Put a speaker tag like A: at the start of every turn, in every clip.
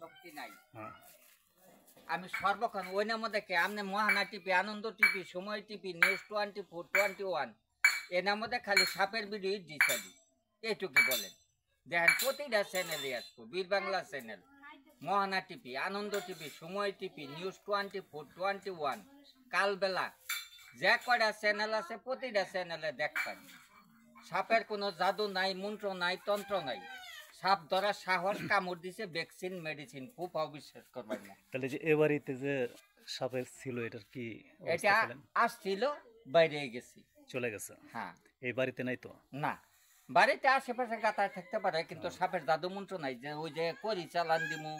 A: শক্তি নাই। আমি সর্বক্ষণ ওই নাম দেখে আপনি মহানা টিপি, আনন্দ টিপি, সময় টিপি, নিউজ 24, 21 এ নাম খালি সাপের ভিডিও দিচ্ছি এইটুকু বলেন। দেখেন প্রতিটা চ্যানেলে আসবো, বীর বাংলা চ্যানেল, মহানা টিপি, আনন্দ টিপি, সময় টিপি, নিউজ 24, 21 কালবেলা যে কয়টা চ্যানেল আছে প্রতিটা চ্যানেলে দেখবেন সাপের কোনো জাদু নাই, মন্ত্র নাই, তন্ত্র নাই। সাপ ধরার সাহস, কামড় দিছে ভ্যাকসিন মেডিসিন, খুব অবিশ্বাস করবেন না।
B: তাহলে যে এবারিতে যে সাপের ছিল এটার কি
A: এটা আসছিল বাইরে গেছি
B: চলে গেছে?
A: হ্যাঁ।
B: এই বাড়িতে নাই তো?
A: না, বাড়িতে আশেপাশে গাতায় থাকতে পারে কিন্তু সাপের জাদু মন্ত্র নাই যে ওই যে করি চালান দিমু,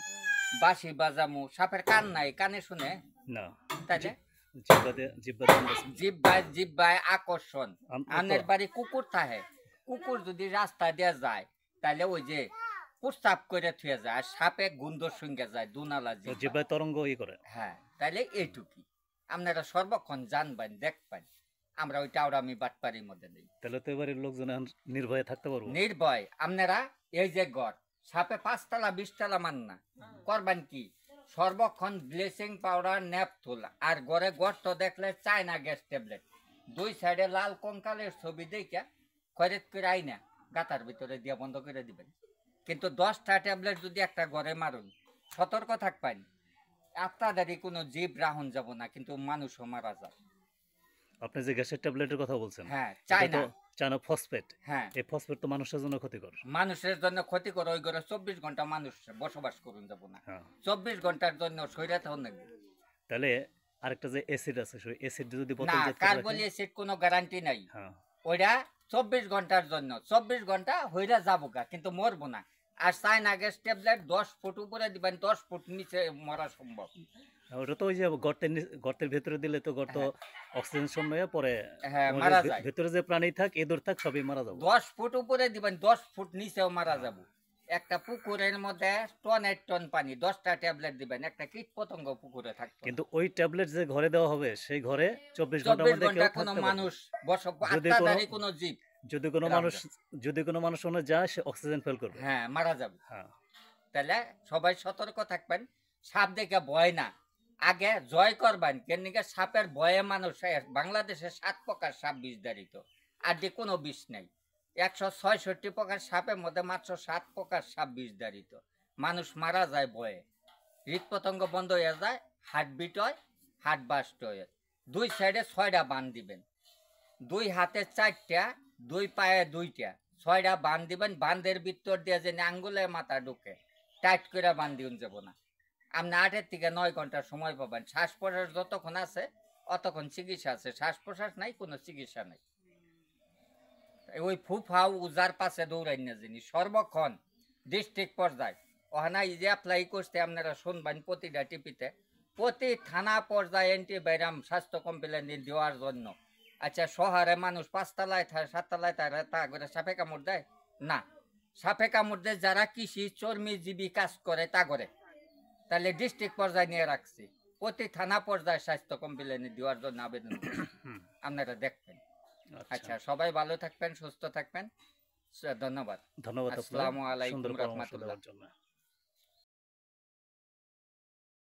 A: বাঁশি বাজামু, সাপের কান নাই, কানে শুনে
B: না।
A: তাইলে
B: জিব্বায়
A: আকর্ষণ। আনের বাড়ি কুকুর থাকে, কুকুর যদি রাস্তা দিয়ে যায় তাহলে ওই যে প্রস্তাব করে থুয়ে যায় আর সাপে গুন্দর সঙ্গে যায় দুনালা
B: জিব্বায় তরঙ্গ ই করে।
A: হ্যাঁ, তাইলে এইটুকি আপনারা সর্বক্ষণ জানবেন দেখবেন। আমরা ওইটা ওরা আমি বাটপাড়ির মধ্যে নেই।
B: তাহলে তো এবারে লোকজন নির্ভয়ে থাকতে পারবো?
A: নির্ভয়। আপনারা এই যে গড় সাপে 5 তলা 20 তলা মান না করবেন কি সর্বক্ষণ ব্লিচিং পাউডার, ন্যাপথুল আর ঘরে গর্ত দেখলে চায়না গ্যাস ট্যাবলেট, 2 সাইডে লাল কঙ্কালের ছবি দেখে খরিদ করে আইনা গাতার ভিতরে দিয়ে বন্ধ করে দিবেন। কিন্তু 10টা ট্যাবলেট যদি একটা ঘরে মারুন, সতর্ক থাকবেন আপনাদেরই কোনো জীব রাহন যাব না, কিন্তু মানুষও মারা যায়।
B: আপনি যে গ্যাসের ট্যাবলেটের কথা বলছেন,
A: হ্যাঁ, চায়না
B: ফসফেট।
A: হ্যাঁ,
B: এই ফসফেট তো মানুষের জন্য ক্ষতিকর।
A: মানুষের জন্য ক্ষতিকর। ওই ঘরে 24 ঘন্টা মানুষ বসবাস করুন যাব না। 24 ঘন্টার জন্য শরীরে তখন দেখবে।
B: তাহলে আরেকটা যে অ্যাসিড আছে, সেই অ্যাসিড যদি
A: না, কার্বন অ্যাসিড কোনো গ্যারান্টি নাই। ওইটা 24 ঘন্টার জন্য, 24 ঘন্টা হইরা যাবো গা কিন্তু মরবো না। আর চায়না গ্যাস ট্যাবলেট 10 ফুট উপরে দিবেন, 10 ফুট নিচে মরা সম্ভব।
B: ওটা তো ওই যে গর্তের ভিতরে দিলে তো গর্ত অক্সিজেন শূন্য হয়ে পরে
A: মারা যায়।
B: ভিতরে যে প্রাণী থাক, এদর থাক, সবই মারা যাবে।
A: 10 ফুট উপরে দিবেন, 10 ফুট নিচেও মারা যাব। একটা পুকুরের মধ্যে টনের টন পানি, 10টা ট্যাবলেট দিবেন, একটা কীট পতঙ্গ পুকুরে থাকবে।
B: কিন্তু ওই ট্যাবলেট যে ঘরে দেওয়া হবে সেই ঘরে 24 ঘন্টা
A: কোনো মানুষ কোনো জীব
B: যদি কোনো মানুষ ওখানে যায় সে অক্সিজেন ফেল করবে,
A: হ্যাঁ মারা যাবে। হ্যাঁ, তাহলে সবাই সতর্ক থাকবেন। সাপ দেখে ভয় না, আগে জয় করবেন। কেননিকে সাপের ভয়ে মানুষ, বাংলাদেশে 7 প্রকার সাপ বিষধারিত, আর যে কোনো বিষ নেই। 166 প্রকার সাপের মধ্যে মাত্র 7 প্রকার সাপ বিষধারিত। মানুষ মারা যায় ভয়ে, হৃদপতঙ্গ বন্ধ হয়ে যায়, হার্টবিট হয়, হার্ট বাস্ট হয়। 2 সাইডে 6টা বান দিবেন, 2 হাতে 4টা, 2 পায়ে 2টা, 6টা বান দিবেন। বান্ধের ভিতর দিয়ে যে আঙ্গুলে মাথা ঢুকে টাইট করে বান দিন যাব না। আপনি 8 থেকে 9 ঘন্টা সময় পাবেন। শ্বাস প্রশ্বাস যতক্ষণ আছে অতক্ষণ চিকিৎসা আছে, শ্বাস প্রশ্বাস নাই কোনো চিকিৎসা নাই। ওই ফুফাও উজার পাশে দৌড়াই না জিনিস সর্বক্ষণ ডিস্ট্রিক্ট পর্যায়ে ওখানে যে অ্যাপ্লাই করতে আপনারা শুনবেন প্রতিটা টিপিতে, প্রতি থানা পর্যায়ে অ্যান্টিভাইরাম স্বাস্থ্য কমপ্লেন দেওয়ার জন্য। আচ্ছা, শহরে মানুষ 5 তলায় থাকে, 7 তলায় থাকে, তা করে সাপে কামড় দেয় না। সাপে কামড় দেয় যারা কৃষি চর্মীজীবী কাজ করে তা করে। তাহলে ডিস্ট্রিক্ট পর্যায়ে নিয়ে রাখছি, প্রতি থানা পর্যায়ে স্বাস্থ্য কমপ্লেন দেওয়ার জন্য আবেদন আপনারা দেখবেন। আচ্ছা, সবাই ভালো থাকবেন, সুস্থ থাকবেন। ধন্যবাদ। আসসালামু আলাইকুম রাহমাতুল্লাহ।